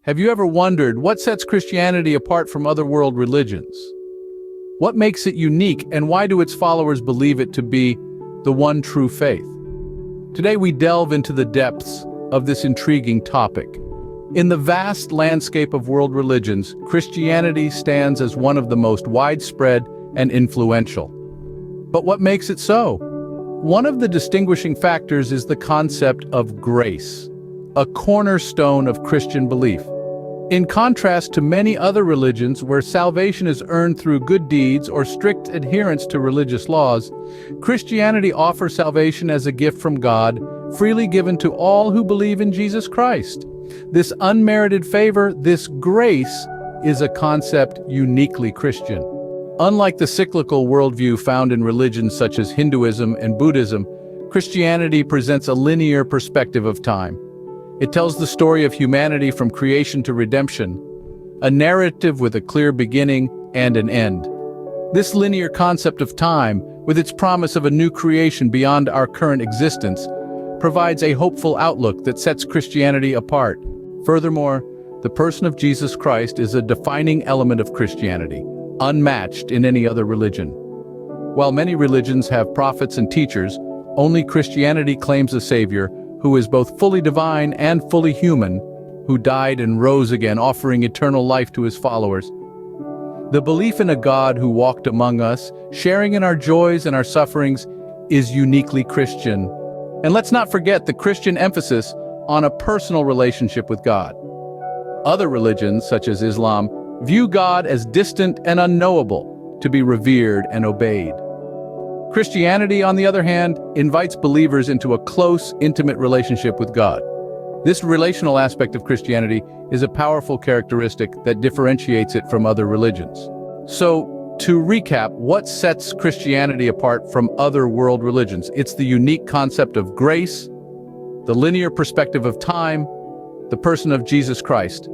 Have you ever wondered what sets Christianity apart from other world religions? What makes it unique, and why do its followers believe it to be the one true faith? Today we delve into the depths of this intriguing topic. In the vast landscape of world religions, Christianity stands as one of the most widespread and influential. But what makes it so? One of the distinguishing factors is the concept of grace, a cornerstone of Christian belief. In contrast to many other religions where salvation is earned through good deeds or strict adherence to religious laws, Christianity offers salvation as a gift from God, freely given to all who believe in Jesus Christ. This unmerited favor, this grace, is a concept uniquely Christian. Unlike the cyclical worldview found in religions such as Hinduism and Buddhism, Christianity presents a linear perspective of time. It tells the story of humanity from creation to redemption, a narrative with a clear beginning and an end. This linear concept of time, with its promise of a new creation beyond our current existence, provides a hopeful outlook that sets Christianity apart. Furthermore, the person of Jesus Christ is a defining element of Christianity, unmatched in any other religion. While many religions have prophets and teachers, only Christianity claims a Savior who is both fully divine and fully human, who died and rose again, offering eternal life to his followers. The belief in a God who walked among us, sharing in our joys and our sufferings, is uniquely Christian. And let's not forget the Christian emphasis on a personal relationship with God. Other religions, such as Islam, view God as distant and unknowable, to be revered and obeyed. Christianity, on the other hand, invites believers into a close, intimate relationship with God. This relational aspect of Christianity is a powerful characteristic that differentiates it from other religions. So, to recap, what sets Christianity apart from other world religions? It's the unique concept of grace, the linear perspective of time, the person of Jesus Christ,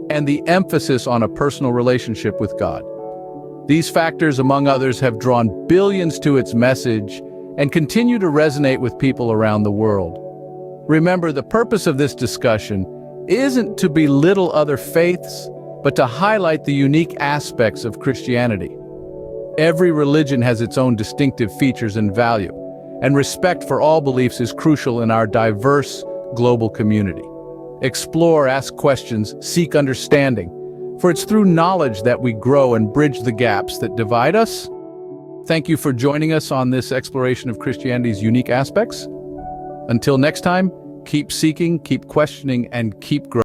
and the emphasis on a personal relationship with God. These factors, among others, have drawn billions to its message and continue to resonate with people around the world. Remember, the purpose of this discussion isn't to belittle other faiths, but to highlight the unique aspects of Christianity. Every religion has its own distinctive features and value, and respect for all beliefs is crucial in our diverse global community. Explore, ask questions, seek understanding, for it's through knowledge that we grow and bridge the gaps that divide us. Thank you for joining us on this exploration of Christianity's unique aspects. Until next time, keep seeking, keep questioning, and keep growing.